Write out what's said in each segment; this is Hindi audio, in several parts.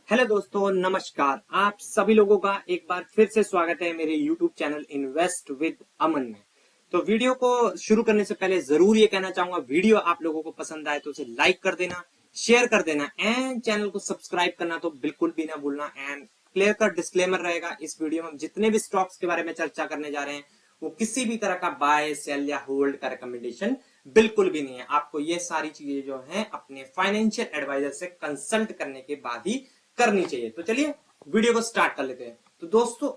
हेलो दोस्तों, नमस्कार। आप सभी लोगों का एक बार फिर से स्वागत है मेरे YouTube चैनल इन्वेस्ट विद अमन में। तो वीडियो को शुरू करने से पहले जरूर ये कहना चाहूंगा, वीडियो आप लोगों को पसंद आए तो उसे लाइक कर देना, शेयर कर देना एंड चैनल को सब्सक्राइब करना तो बिल्कुल भी ना भूलना। एंड क्लियर कट डिस्क्लेमर रहेगा, इस वीडियो में जितने भी स्टॉक्स के बारे में चर्चा करने जा रहे हैं वो किसी भी तरह का बाय सेल या होल्ड का रिकमेंडेशन बिल्कुल भी नहीं है। आपको ये सारी चीजें जो है अपने फाइनेंशियल एडवाइजर से कंसल्ट करने के बाद ही करनी चाहिए। तो चलिए वीडियो को स्टार्ट कर लेते हैं। तो दोस्तों,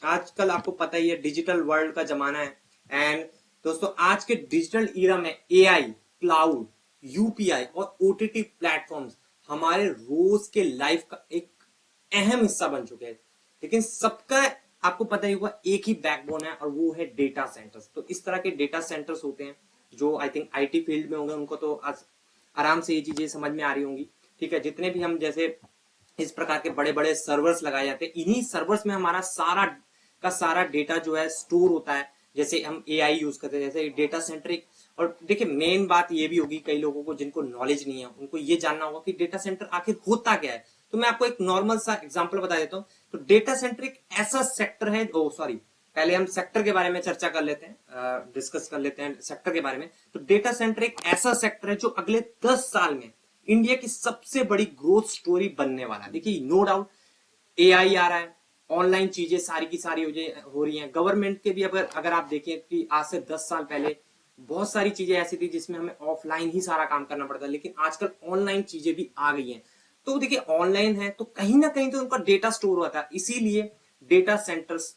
आजकल आपको पता ही है डिजिटल वर्ल्ड का जमाना है। एंड दोस्तों, आज के डिजिटल ईरा में एआई, क्लाउड, यूपीआई और ओटीटी प्लेटफॉर्म्स हमारे रोज के लाइफ का एक अहम हिस्सा बन चुके हैं। लेकिन सबका आपको पता ही होगा एक ही बैकबोन है और वो है डेटा सेंटर्स। तो इस तरह के डेटा सेंटर्स होते हैं जो आई थिंक आईटी फील्ड में होंगे, उनको तो आज आराम से ये चीजें समझ में आ रही होंगी। ठीक है, जितने भी हम जैसे इस प्रकार के बड़े बड़े सर्वर्स लगाए जाते हैं, इन्हीं सर्वर्स में हमारा सारा डेटा जो है स्टोर होता है। जैसे हम एआई यूज करते हैं, जैसे डेटा सेंट्रिक। और देखिए, मेन बात ये भी होगी, कई लोगों को जिनको नॉलेज नहीं है उनको ये जानना होगा कि डेटा सेंटर आखिर होता क्या है। तो मैं आपको एक नॉर्मल सा एग्जांपल बता देता हूँ। तो डेटा सेंटर एक ऐसा सेक्टर है, सॉरी, पहले हम सेक्टर के बारे में चर्चा कर लेते हैं, डिस्कस कर लेते हैं सेक्टर के बारे में। तो डेटा सेंटर एक ऐसा सेक्टर है जो अगले 10 साल में इंडिया की सबसे बड़ी ग्रोथ स्टोरी बनने वाला है। देखिए, नो डाउट एआई आ रहा है, ऑनलाइन चीजें सारी की सारी हो रही हैं। गवर्नमेंट के भी अगर आप देखें कि आज से 10 साल पहले बहुत सारी चीजें ऐसी थी जिसमें हमें ऑफलाइन ही सारा काम करना पड़ता, लेकिन आजकल ऑनलाइन चीजें भी आ गई हैं। तो देखिए, ऑनलाइन है तो कहीं ना कहीं तो उनका डेटा स्टोर होता है, इसीलिए डेटा सेंटर्स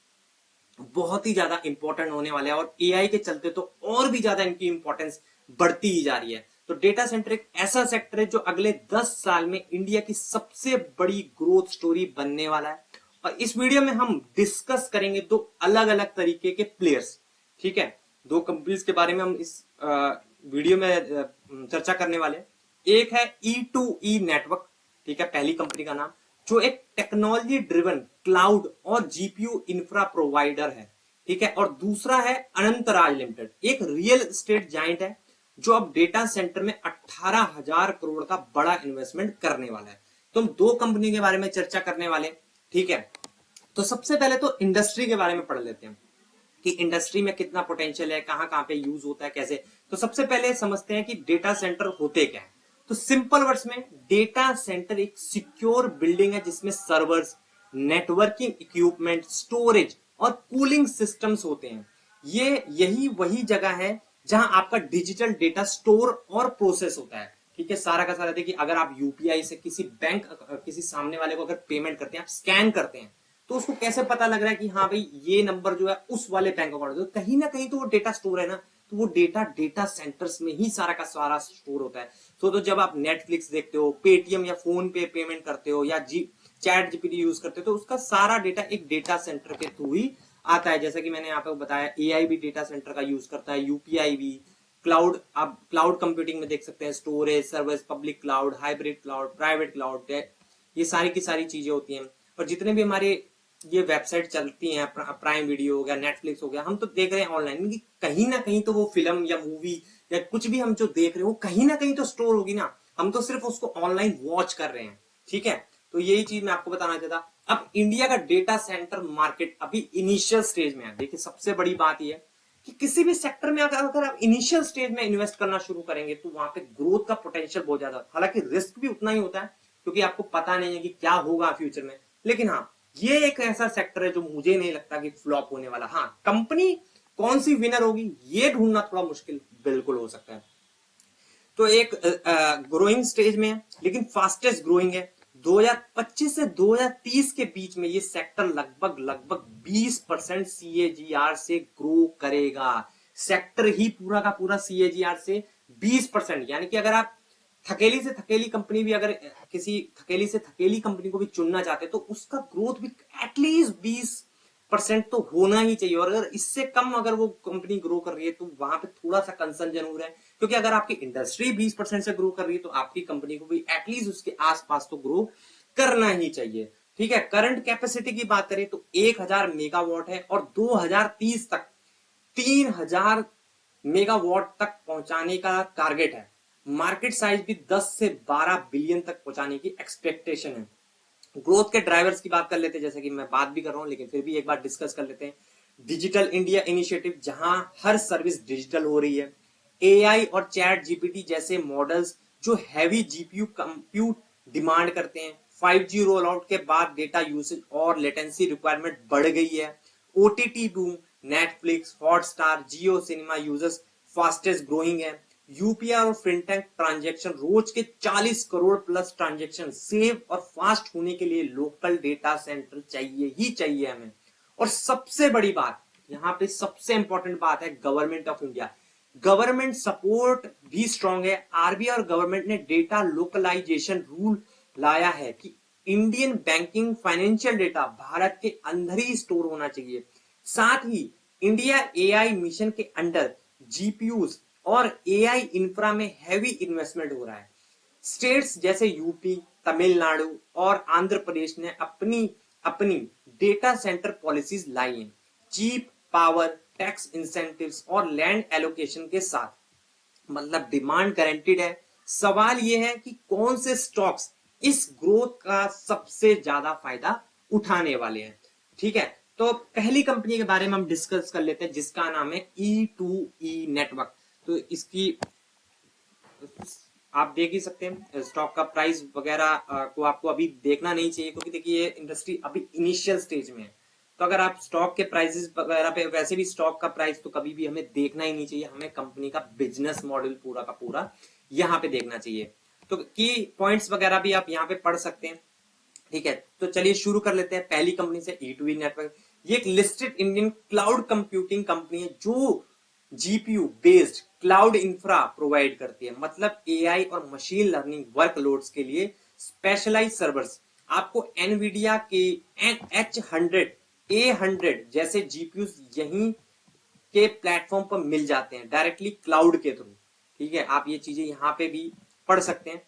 बहुत ही ज्यादा इंपॉर्टेंट होने वाले हैं। और एआई के चलते तो और भी ज्यादा इनकी इंपॉर्टेंस बढ़ती ही जा रही है। तो डेटा सेंटर एक ऐसा सेक्टर है जो अगले 10 साल में इंडिया की सबसे बड़ी ग्रोथ स्टोरी बनने वाला है। और इस वीडियो में हम डिस्कस करेंगे दो अलग अलग तरीके के प्लेयर्स। ठीक है, दो कंपनीज के बारे में हम इस वीडियो में चर्चा करने वाले हैं। एक है E2E नेटवर्क, ठीक है, पहली कंपनी का नाम, जो एक टेक्नोलॉजी ड्रिवन क्लाउड और जीपीयू इंफ्रा प्रोवाइडर है। ठीक है, और दूसरा है अनंतराज लिमिटेड, एक रियल एस्टेट जाइंट है जो अब डेटा सेंटर में 18,000 करोड़ का बड़ा इन्वेस्टमेंट करने वाला है। तो हम दो कंपनी के बारे में चर्चा करने वाले हैं। ठीक है, तो सबसे पहले तो इंडस्ट्री के बारे में पढ़ लेते हैं कि इंडस्ट्री में कितना पोटेंशियल है, कहां कहां पे यूज होता है, कैसे। तो सबसे पहले समझते हैं कि डेटा सेंटर होते क्या है। तो सिंपल वर्ड्स में डेटा सेंटर एक सिक्योर बिल्डिंग है जिसमें सर्वर्स, नेटवर्किंग इक्विपमेंट, स्टोरेज और कूलिंग सिस्टम्स होते हैं। यही वही जगह है जहां आपका डिजिटल डेटा स्टोर और प्रोसेस होता है। ठीक है, सारा का सारा। देखिए, अगर आप यूपीआई से किसी सामने वाले को अगर पेमेंट करते हैं, आप स्कैन करते हैं, तो उसको कैसे पता लग रहा है कि हाँ भाई ये नंबर जो है उस वाले बैंक अकाउंट, तो कहीं ना कहीं तो वो डेटा स्टोर है ना। तो वो डेटा सेंटर्स में ही सारा का सारा स्टोर होता है। तो जब आप नेटफ्लिक्स देखते हो, पेटीएम या फोन पे पेमेंट करते हो या चैट जीपीटी यूज करते हो, तो उसका सारा डेटा एक डेटा सेंटर के थ्रू ही आता है। जैसा कि मैंने यहाँ पे बताया, एआई भी डेटा सेंटर का यूज करता है, यूपीआई भी, क्लाउड, आप क्लाउड कंप्यूटिंग में देख सकते हैं, storage, service, public cloud, hybrid cloud, private cloud, ये सारी की सारी चीजें होती हैं। और जितने भी हमारे ये वेबसाइट चलती हैं, प्राइम वीडियो हो गया, नेटफ्लिक्स हो गया, हम तो देख रहे हैं ऑनलाइन, कहीं ना कहीं तो वो फिल्म या मूवी या कुछ भी हम जो देख रहे हैं वो कहीं ना कहीं तो स्टोर होगी ना। हम तो सिर्फ उसको ऑनलाइन वॉच कर रहे हैं। ठीक है, तो यही चीज मैं आपको बताना चाहता। अब इंडिया का डेटा सेंटर मार्केट अभी इनिशियल स्टेज में है। देखिए, सबसे बड़ी बात यह है कि किसी भी सेक्टर में अगर आप इनिशियल स्टेज में इन्वेस्ट करना शुरू करेंगे तो वहां पे ग्रोथ का पोटेंशियल बहुत ज्यादा, हालांकि रिस्क भी उतना ही होता है क्योंकि आपको पता नहीं है कि क्या होगा फ्यूचर में। लेकिन हाँ, ये एक ऐसा सेक्टर है जो मुझे नहीं लगता कि फ्लॉप होने वाला। हाँ, कंपनी कौन सी विनर होगी ये ढूंढना थोड़ा मुश्किल बिल्कुल हो सकता है। तो एक ग्रोइंग स्टेज में है, लेकिन फास्टेस्ट ग्रोइंग है। 2025 से 2030 के बीच में ये सेक्टर लगभग 20% सीएजीआर से ग्रो करेगा। सेक्टर ही पूरा का पूरा सीएजीआर से 20%, यानी कि अगर आप थकेली से थकेली कंपनी भी, अगर किसी थकेली से थकेली कंपनी को भी चुनना चाहते तो उसका ग्रोथ भी एटलीस्ट 20% तो होना ही चाहिए। और अगर इससे कम अगर वो कंपनी ग्रो कर रही है तो वहां पे थोड़ा सा कंसर्न जरूर है, क्योंकि अगर आपकी इंडस्ट्री 20% से ग्रो कर रही है तो आपकी कंपनी को भी एटलीस्ट उसके आसपास तो ग्रो करना ही चाहिए। ठीक है, करंट कैपेसिटी की बात करें तो 1000 मेगावाट है और 2030 तक 3000 मेगावाट तक पहुंचाने का टारगेट है। मार्केट साइज भी 10 से 12 बिलियन तक पहुंचाने की एक्सपेक्टेशन है। ग्रोथ के ड्राइवर्स की बात कर लेते हैं, जैसे कि मैं बात भी कर रहा हूं लेकिन फिर भी एक बार डिस्कस कर लेते हैं। डिजिटल इंडिया इनिशिएटिव, जहां हर सर्विस डिजिटल हो रही है। एआई और चैट जीपीटी जैसे मॉडल्स जो हैवी जीपीयू कंप्यूट डिमांड करते हैं। 5G रोल आउट के बाद डेटा यूसेज और लेटेंसी रिक्वायरमेंट बढ़ गई है। ओटीटी बूम, नेटफ्लिक्स, हॉटस्टार, जियो सिनेमा यूजर्स फास्टेस्ट ग्रोइंग है। यूपीआई और फिनटेक ट्रांजैक्शन, रोज के 40 करोड़ प्लस ट्रांजैक्शन सेव और फास्ट होने के लिए लोकल डेटा सेंटर चाहिए ही चाहिए हमें। और सबसे बड़ी बात, यहां पे सबसे इंपॉर्टेंट बात है government of India. Government support भी स्ट्रांग है। आरबीआई और गवर्नमेंट ने डेटा लोकलाइजेशन रूल लाया है कि Indian banking financial data Bharat के अंदर ही स्टोर होना चाहिए। साथ ही इंडिया एआई मिशन के अंडर जीपीयूज और एआई इंफ्रा में हैवी इन्वेस्टमेंट हो रहा है। स्टेट्स जैसे यूपी, तमिलनाडु और आंध्र प्रदेश ने अपनी अपनी डेटा सेंटर पॉलिसीज लाई हैं, चीप पावर, टैक्स इंसेंटिव्स और लैंड एलोकेशन के साथ। मतलब डिमांड गारंटीड है। सवाल यह है कि कौन से स्टॉक्स इस ग्रोथ का सबसे ज्यादा फायदा उठाने वाले हैं। ठीक है, तो पहली कंपनी के बारे में हम डिस्कस कर लेते हैं जिसका नाम है E2E नेटवर्क। तो इसकी आप देख ही सकते हैं, स्टॉक का प्राइस वगैरह को आपको अभी देखना नहीं चाहिए, क्योंकि देखिए ये इंडस्ट्री अभी इनिशियल स्टेज में है। तो अगर आप स्टॉक के प्राइसेस वगैरह पे, वैसे भी स्टॉक का प्राइस तो कभी भी हमें देखना ही नहीं चाहिए, हमें कंपनी का बिजनेस मॉडल पूरा का पूरा यहाँ पे देखना चाहिए। तो की पॉइंट्स वगैरह भी आप यहाँ पे पढ़ सकते हैं। ठीक है, तो चलिए शुरू कर लेते हैं पहली कंपनी से, E2E नेटवर्क। ये एक listed Indian cloud computing company है जो GPU based cloud infra provide करती है। मतलब एआई और मशीन लर्निंग वर्कलोड्स के लिए स्पेशलाइज सर्वर्स आपको एनवीडिया के H100, A100 जैसे जीपीयू यहीं के प्लेटफॉर्म पर मिल जाते हैं डायरेक्टली क्लाउड के थ्रू। ठीक है, आप ये चीजें यहाँ पे भी पढ़ सकते हैं।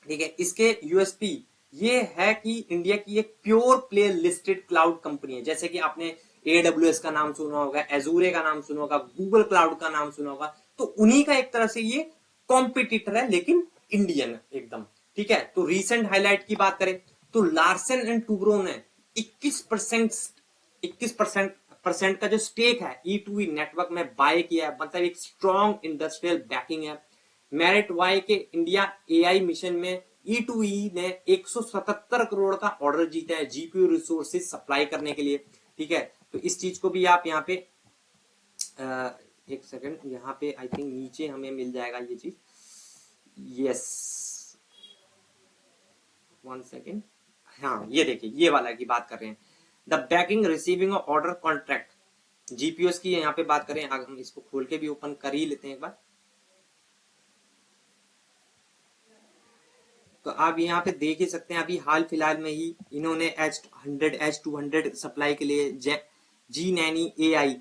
ठीक है, इसके यूएसपी ये है कि इंडिया की एक pure play listed cloud company है। जैसे कि आपने AWS का नाम सुना होगा, एजूरे का नाम सुना होगा, गूगल क्लाउड का नाम सुना होगा, तो उन्हीं का एक तरह से ये कॉम्पिटिटर है, लेकिन इंडियन एकदम। ठीक है, तो रीसेंट हाईलाइट की बात करें तो लार्सन एंड टूब्रो ने 21% का जो स्टेक है E2E नेटवर्क में बाय किया है। मतलब एक स्ट्रॉन्ग इंडस्ट्रियल बैकिंग है। मेरिट वाई के इंडिया एआई मिशन में E2E ने 177 करोड़ का ऑर्डर जीता है जीपीयू रिसोर्सेज सप्लाई करने के लिए। ठीक है, तो इस चीज को भी आप यहाँ पे एक सेकंड, यहाँ पे आई थिंक नीचे हमें मिल जाएगा ये चीज। यस, 1 सेकंड, हाँ ये देखिए, ये वाला की बात कर रहे हैं, the banking receiving order contract GPS की यहाँ पे बात करें। हम इसको खोल के भी ओपन कर ही लेते हैं एक बार। तो आप यहाँ पे देख ही सकते हैं, अभी हाल फिलहाल में ही इन्होंने H100, H200 सप्लाई के लिए जी नैनी एआई,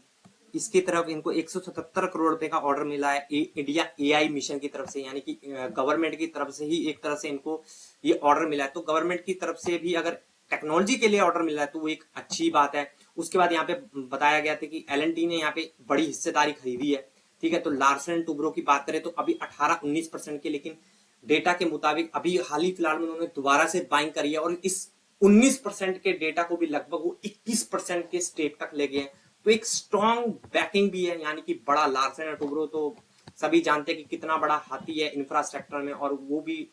इसकी तरफ इनको 177 करोड़ रुपए का ऑर्डर मिला है इंडिया एआई मिशन की तरफ से, यानी कि गवर्नमेंट की तरफ से ही एक तरह से इनको ये ऑर्डर मिला है। तो गवर्नमेंट की तरफ से भी अगर टेक्नोलॉजी के लिए ऑर्डर मिला है तो वो एक अच्छी बात है। उसके बाद यहाँ पे बताया गया था कि L&T ने यहाँ पे बड़ी हिस्सेदारी खरीदी है। ठीक है, तो लार्सन एंड टूब्रो की बात करें तो अभी 18-19% के, लेकिन डेटा के मुताबिक अभी हाल ही फिलहाल में उन्होंने दोबारा से बाइंग करी है और इस 19% के डेटा को भी लगभग वो 21% के स्टेक तक ले गए हैं। तो एक स्ट्रॉन्ग बैकिंग भी है, यानी कि बड़ा लार्सन एंड टूब्रो तो सभी जानते हैं कि कितना बड़ा हाथी है इंफ्रास्ट्रक्चर में, और वो भी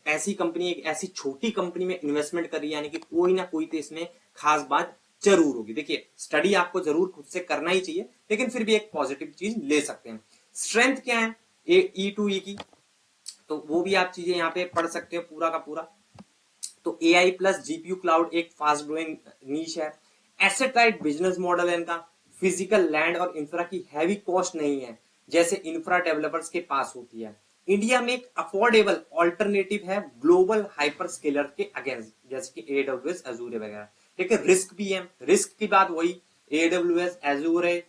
ऐसी कंपनी, एक ऐसी छोटी कंपनी में इन्वेस्टमेंट कर रही है, यानी कि कोई ना कोई तो इसमें खास बात जरूर होगी। देखिए, स्टडी आपको जरूर खुद से करना ही चाहिए, लेकिन फिर भी एक पॉजिटिव चीज ले सकते हैं। स्ट्रेंथ क्या है E2E की, तो वो भी आप चीजें यहाँ पे पढ़ सकते हो पूरा का पूरा। तो एआई प्लस जीपीयू क्लाउड एक फास्ट ग्रोइंग नीश है। एसेट लाइट बिजनेस मॉडल है इनका। फिजिकल लैंड और इंफ्रा की हैवी कॉस्ट नहीं है जैसे इंफ्रा डेवलपर्स के पास होती है। इंडिया में एक अफोर्डेबल ऑल्टरनेटिव है ग्लोबल हाइपर स्केलर के अगेंस्ट, जैसे कि AWS, एजूरे वगैरह। लेकिन रिस्क भी है। रिस्क की बात वही, AWS, एजूरे,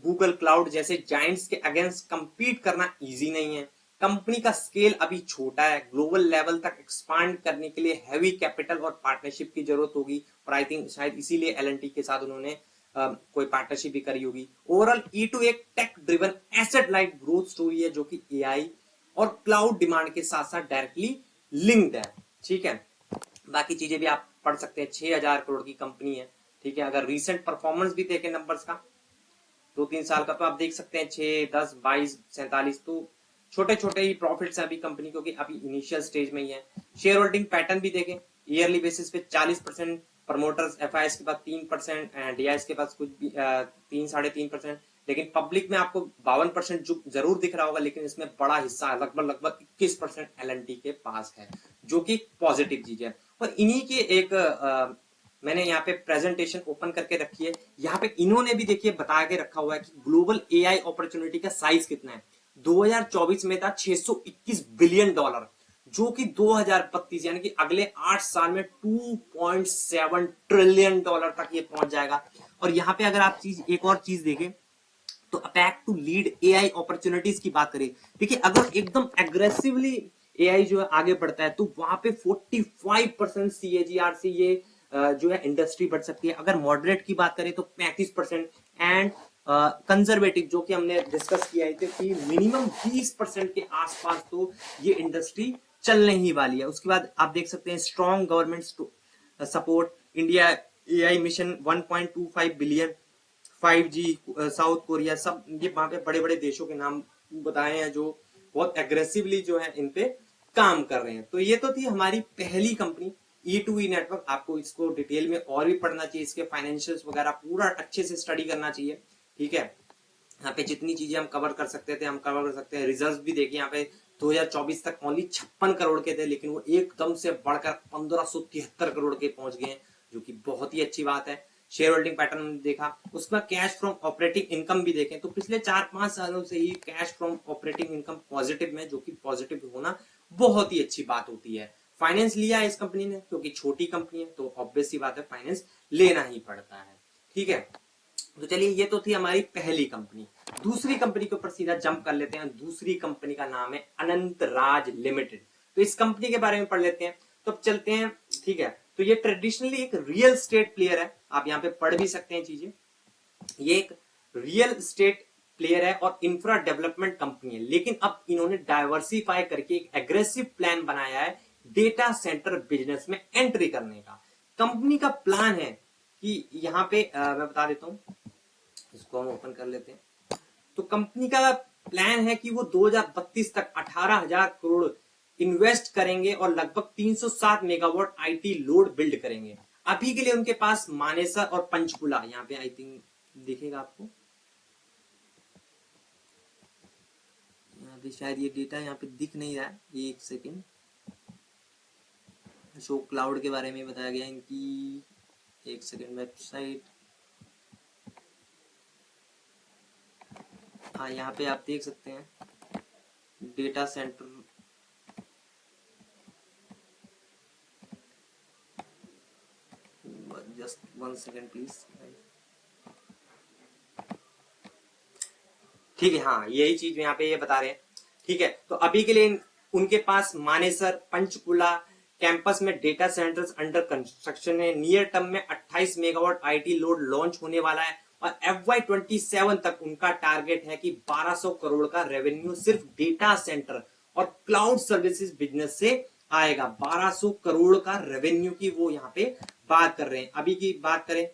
गूगल क्लाउड जैसे जाइंट्स के अगेंस्ट कंपीट करना इजी नहीं है। कंपनी का स्केल अभी छोटा है। ग्लोबल लेवल तक एक्सपांड करने के लिए हैवी कैपिटल और पार्टनरशिप की जरूरत होगी, और आई थिंक शायद इसीलिए L&T के साथ उन्होंने कोई पार्टनरशिप भी करी होगी। ओवरऑल E2 एक tech driven asset light growth story है जो कि एआई और क्लाउड डिमांड के साथ साथ डायरेक्टली लिंक्ड है। ठीक है, बाकी चीजें भी आप पढ़ सकते हैं। 6,000 करोड़ की कंपनी है। ठीक है, अगर रीसेंट परफॉर्मेंस भी देखें नंबर्स का 2-3 साल का, तो आप देख सकते हैं 6, 10, 22, 47, तो छोटे छोटे ही प्रॉफिट्स हैं अभी कंपनी, क्योंकि अभी इनिशियल स्टेज में ही है। शेयर होल्डिंग पैटर्न भी देखें, ईयरली बेसिस पे 40%, प्रमोटर्स एफआईएस के पास 3%, डीआईएस के पास कुछ 3-3.5%, लेकिन पब्लिक में आपको 52% जो जरूर दिख रहा होगा, लेकिन इसमें बड़ा हिस्सा लगभग 21% एलएनटी के पास है, जो कि पॉजिटिव चीज है। और इन्हीं के एक मैंने यहाँ पे प्रेजेंटेशन ओपन करके रखी है। यहाँ पे इन्होंने भी देखिए बता के रखा हुआ है कि ग्लोबल एआई अपॉर्चुनिटी का साइज कितना है। 2024 में था 621 बिलियन डॉलर, जो कि 2032 यानी कि अगले 8 साल में 2.7 ट्रिलियन डॉलर तक ये पहुंच जाएगा। और यहाँ पे अगर आप एक और चीज देखें तो affect to lead AI opportunities की बात करें, देखिए अगर एकदम एग्रेसिवली एआई जो है आगे बढ़ता है तो वहां पे 45% CAGR से ये जो है इंडस्ट्री बढ़ सकती है। अगर मॉडरेट की बात करें तो 35%, एंड कंजर्वेटिव जो कि हमने डिस्कस किया है कि मिनिमम 20% के आसपास तो ये इंडस्ट्री चलने ही वाली है। उसके बाद आप देख सकते हैं strong government support, India AI mission 1.25 billion, 5G, south Korea, सब ये वहां पे बड़े बड़े देशों के नाम बताए हैं जो बहुत एग्रेसिवली जो है इन पे काम कर रहे हैं। तो ये तो थी हमारी पहली कंपनी E2E नेटवर्क। आपको इसको डिटेल में और भी पढ़ना चाहिए, इसके फाइनेंशियल्स वगैरह पूरा अच्छे से स्टडी करना चाहिए। ठीक है, यहाँ पे जितनी चीजें हम कवर कर सकते थे हम कवर कर सकते हैं। रिजर्व भी देखिए, यहाँ पे 2024 तक ओनली 56 करोड़ के थे, लेकिन वो एकदम से बढ़कर 1573 करोड़ के पहुंच गए हैं, जो कि बहुत ही अच्छी बात है। शेयर होल्डिंग पैटर्न देखा, उसमें कैश फ्रॉम ऑपरेटिंग इनकम भी देखें तो पिछले 4-5 सालों से ही cash from operating income positive में, जो कि पॉजिटिव होना बहुत ही अच्छी बात होती है। फाइनेंस लिया है इस कंपनी ने, क्योंकि छोटी कंपनी है तो ऑब्वियस सी बात है फाइनेंस लेना ही पड़ता है। ठीक है, तो चलिए ये तो थी हमारी पहली कंपनी। दूसरी कंपनी के ऊपर सीधा जंप कर लेते हैं। दूसरी कंपनी का नाम है अनंत राज लिमिटेड। तो इस कंपनी के बारे में पढ़ लेते हैं, तो अब चलते हैं। ठीक है, तो ये ट्रेडिशनली एक रियल स्टेट प्लेयर है, आप यहाँ पे पढ़ भी सकते हैं चीजें। ये एक रियल स्टेट प्लेयर है और इंफ्रा डेवलपमेंट कंपनी है, लेकिन अब इन्होंने डाइवर्सिफाई करके एक एग्रेसिव प्लान बनाया है डेटा सेंटर बिजनेस में एंट्री करने का। कंपनी का प्लान है कि यहाँ पे मैं बता देता हूं, इसको हम ओपन कर लेते हैं। तो कंपनी का प्लान है कि वो 2032 तक 18,000 करोड़ इन्वेस्ट करेंगे और लगभग 307 मेगावाट आईटी लोड बिल्ड करेंगे। अभी के लिए उनके पास मानेसर और पंचकुला, यहाँ पे आई थिंक दिखेगा आपको, यहाँ पे शायद ये डेटा यहाँ पे दिख नहीं रहा है, एक सेकेंड। शो क्लाउड के बारे में बताया गया इनकी, एक सेकेंड, वेबसाइट, हाँ यहाँ पे आप देख सकते हैं data centre, just 1 second please. ठीक है, हाँ यही चीज यहाँ पे ये बता रहे हैं। ठीक है, तो अभी के लिए उनके पास मानेसर, पंचकुला कैंपस में डेटा सेंटर्स अंडर कंस्ट्रक्शन है। नियर टर्म में 28 मेगावाट आईटी लोड लॉन्च होने वाला है और FY27 तक उनका टारगेट है कि 1200 करोड़ का रेवेन्यू सिर्फ डेटा सेंटर और क्लाउड सर्विसेज बिजनेस से आएगा। 1200 करोड़ का रेवेन्यू की वो यहाँ पे बात कर रहे हैं। अभी की बात करें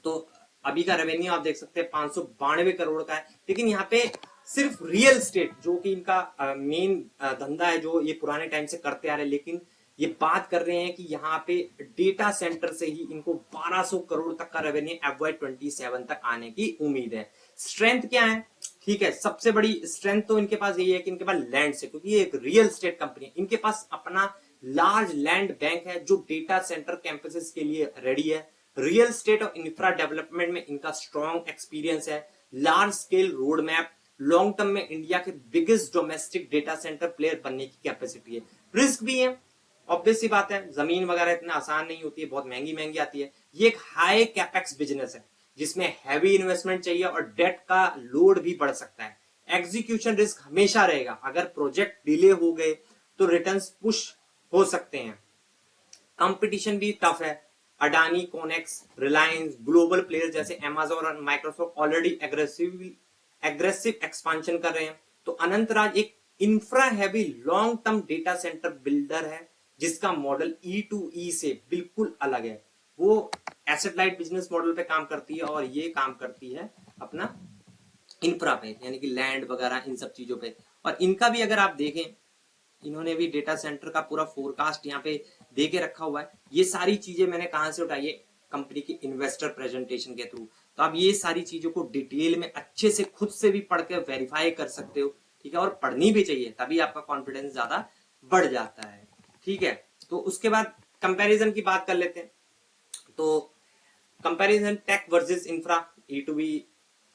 तो अभी का रेवेन्यू आप देख सकते हैं 592 करोड़ का है, लेकिन यहाँ पे सिर्फ रियल स्टेट जो कि इनका मेन धंधा है, जो ये पुराने टाइम से करते आ रहे हैं, लेकिन ये बात कर रहे हैं कि यहाँ पे डेटा सेंटर से ही इनको 1200 करोड़ तक का रेवेन्यू FY27 तक आने की उम्मीद है। स्ट्रेंथ क्या है? ठीक है, सबसे बड़ी स्ट्रेंथ तो इनके पास यही है कि इनके पास लैंड है, क्योंकि ये एक रियल स्टेट कंपनी है। इनके पास अपना लार्ज लैंड बैंक है जो डेटा सेंटर कैंपसेस के लिए रेडी है। रियल स्टेट और इंफ्रा डेवलपमेंट में इनका स्ट्रॉन्ग एक्सपीरियंस है। Large scale road map, long term में इंडिया के biggest domestic data centre player बनने की कैपेसिटी है। रिस्क भी है, ऑब्वियस सी बात है, जमीन वगैरह इतना आसान नहीं होती है, बहुत महंगी महंगी आती है। ये एक हाई कैपेक्स बिजनेस है जिसमें हैवी इन्वेस्टमेंट चाहिए और डेट का लोड भी बढ़ सकता है। एग्जीक्यूशन रिस्क हमेशा रहेगा, अगर प्रोजेक्ट डिले हो गए तो रिटर्न्स पुश हो सकते हैं। कंपटीशन भी टफ है, अडानी, कोनेक्स, रिलायंस, ग्लोबल प्लेयर्स जैसे अमेज़न और माइक्रोसॉफ्ट ऑलरेडी एग्रेसिव एक्सपांशन कर रहे हैं। तो अनंतराज एक infra heavy long term data centre builder है, जिसका मॉडल E2E से बिल्कुल अलग है। वो एसेट लाइट बिजनेस मॉडल पे काम करती है और ये काम करती है अपना इंफ्रा पे, यानी कि लैंड वगैरह इन सब चीजों पे। और इनका भी अगर आप देखें, इन्होंने भी डेटा सेंटर का पूरा फोरकास्ट यहाँ पे दे के रखा हुआ है। ये सारी चीजें मैंने कहां से उठाई है, कंपनी की इन्वेस्टर प्रेजेंटेशन के थ्रू। तो आप ये सारी चीजों को डिटेल में अच्छे से खुद से भी पढ़ के वेरीफाई कर सकते हो, ठीक है। और पढ़नी भी चाहिए, तभी आपका कॉन्फिडेंस ज्यादा बढ़ जाता है, ठीक है। तो उसके बाद कंपैरिजन की बात कर लेते हैं। तो comparison tech versus infra, E2B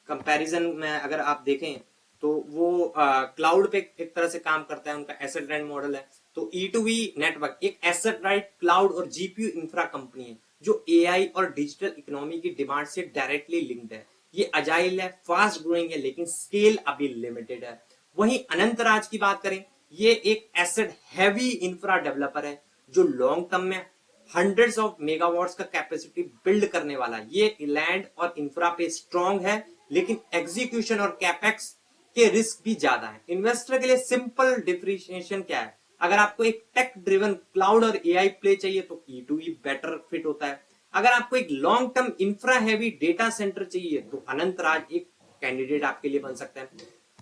comparison में अगर आप देखें तो वो क्लाउड पे एक तरह से काम करता है, उनका एसेट राइट मॉडल है। तो E2B नेटवर्क एक एसेट राइट क्लाउड और जीपीयू इंफ्रा कंपनी है, जो एआई और डिजिटल इकोनॉमी की डिमांड से डायरेक्टली लिंक्ड है। ये अजाइल है, फास्ट ग्रोइंग है, लेकिन स्केल अभी लिमिटेड है। वहीं अनंतराज की बात करें, ये एक एसेट हैवी इंफ्रा डेवलपर है, जो लॉन्ग टर्म में हंड्रेड्स ऑफ मेगावाट्स का कैपेसिटी बिल्ड करने वाला है। ये लैंड और इंफ्रा पे स्ट्रांग है, लेकिन एग्जीक्यूशन और कैपेक्स के रिस्क भी ज्यादा है। इन्वेस्टर के लिए सिंपल डिफरेंशिएशन क्या है, अगर आपको एक टेक ड्रिवन क्लाउड और एआई प्ले चाहिए तो E2E बेटर फिट होता है। अगर आपको एक long term infra heavy data centre चाहिए तो अनंतराज एक कैंडिडेट आपके लिए बन सकता है।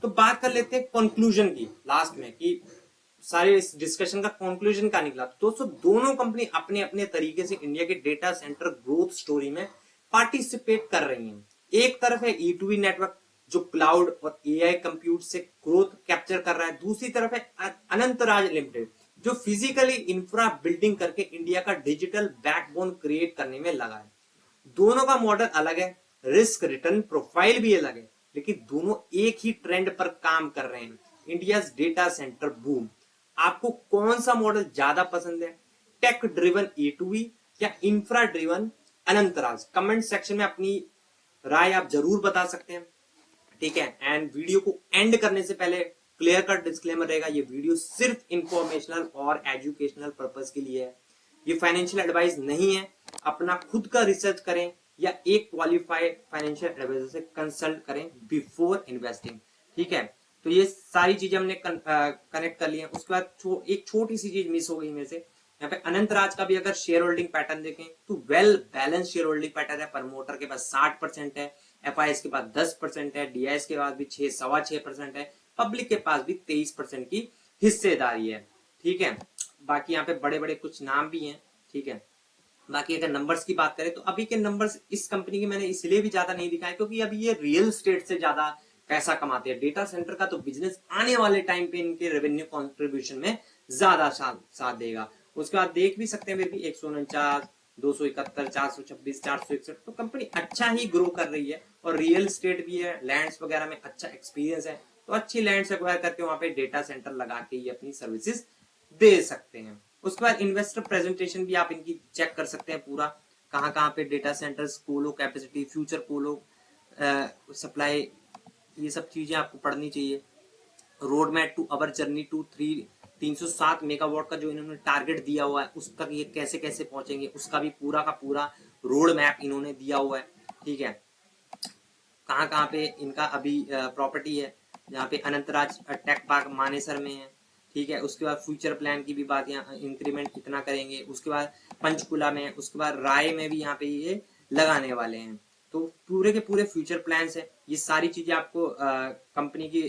तो बात कर लेते हैं कंक्लूजन की लास्ट में, कि सारे इस डिस्कशन का कंक्लूजन क्या निकला। दोस्तों दोनों कंपनी अपने अपने तरीके से इंडिया के डेटा सेंटर ग्रोथ स्टोरी में पार्टिसिपेट कर रही हैं। एक तरफ है E2B नेटवर्क, जो क्लाउड और एआई कंप्यूट से ग्रोथ कैप्चर कर रहा है। दूसरी तरफ है अनंतराज लिमिटेड, जो फिजिकली इंफ्रा बिल्डिंग करके इंडिया का डिजिटल बैकबोन क्रिएट करने में लगा है। दोनों का मॉडल अलग है, रिस्क रिटर्न प्रोफाइल भी अलग है, लेकिन दोनों एक ही ट्रेंड पर काम कर रहे हैं, इंडिया डेटा सेंटर बूम। आपको कौन सा मॉडल ज्यादा पसंद है, टेक ड्रिवन E2B या infra driven Anantraj? Comment section में अपनी राय आप जरूर बता सकते हैं, ठीक है। एंड वीडियो को एंड करने से पहले क्लियर कट डिस्क्लेमर रहेगा, ये वीडियो सिर्फ इंफॉर्मेशनल और एजुकेशनल पर्पस के लिए है। ये फाइनेंशियल एडवाइस नहीं है। अपना खुद का रिसर्च करें या एक क्वालिफाइड फाइनेंशियल एडवाइजर से कंसल्ट करें बिफोर इन्वेस्टिंग, ठीक है। तो ये सारी चीजें हमने कनेक्ट कर ली है। उसके बाद एक छोटी सी चीज मिस हो गई मेरे से, यहाँ पे अनंतराज का भी अगर शेयर होल्डिंग पैटर्न देखें तो well balance share holding pattern है। प्रमोटर के पास 60% है, FIS के पास 10% है, DIS के पास भी 6.25% है, पब्लिक के पास भी 23% की हिस्सेदारी है, ठीक है। बाकी यहाँ पे बड़े बड़े कुछ नाम भी हैं, ठीक है। बाकी अगर नंबर्स की बात करें तो अभी के नंबर्स इस कंपनी के मैंने इसलिए भी ज्यादा नहीं दिखाए क्योंकि अभी ये रियल स्टेट से ज्यादा पैसा कमाते हैं। डेटा सेंटर का तो बिजनेस आने वाले टाइम पे इनके रेवेन्यू कॉन्ट्रीब्यूशन में ज्यादा साथ देगा। उसके बाद देख भी सकते हैं फिर भी 149, 271, 426, 461, तो कंपनी अच्छा ही ग्रो कर रही है और रियल स्टेट भी है, लैंड्स वगैरह में अच्छा एक्सपीरियंस है, तो अच्छी लैंड्स एक्वायर करके वहां पे डेटा सेंटर लगा के ये अपनी सर्विसेज दे सकते हैं। उसके बाद इन्वेस्टर प्रेजेंटेशन भी आप इनकी चेक कर सकते हैं, पूरा कहाँ पे data centres, colo capacity, future colo supply, ये सब चीजें आपको पढ़नी चाहिए। Road map to our journey to 307 megawatt का जो इन्होंने टारगेट दिया हुआ है, उस तक ये कैसे कैसे पहुंचेंगे उसका भी पूरा का पूरा रोड मैप इन्होंने दिया हुआ है, ठीक है। कहाँ पे इनका अभी प्रॉपर्टी है, जहाँ पे अनंतराज टेक पार्क मानेसर में है, ठीक है। उसके बाद फ्यूचर प्लान की भी बात, यहाँ इंक्रीमेंट कितना करेंगे। उसके बाद पंचकुला में, उसके बाद राय में भी यहाँ पे ये लगाने वाले हैं। तो पूरे के पूरे फ्यूचर प्लान्स है। ये सारी चीजें आपको कंपनी की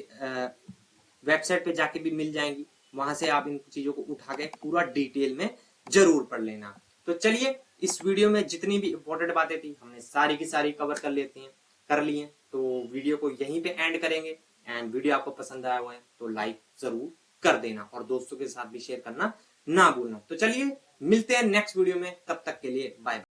वेबसाइट पे जाके भी मिल जाएंगी, वहां से आप इन चीजों को उठा के पूरा डिटेल में जरूर पढ़ लेना। तो चलिए, इस वीडियो में जितनी भी इंपॉर्टेंट बातें थी हमने सारी की सारी कवर कर ली हैं। तो वीडियो को यहीं पे एंड करेंगे। एंड वीडियो आपको पसंद आया हुआ है तो लाइक जरूर कर देना और दोस्तों के साथ भी शेयर करना ना भूलना। तो चलिए मिलते हैं नेक्स्ट वीडियो में, तब तक के लिए बाय।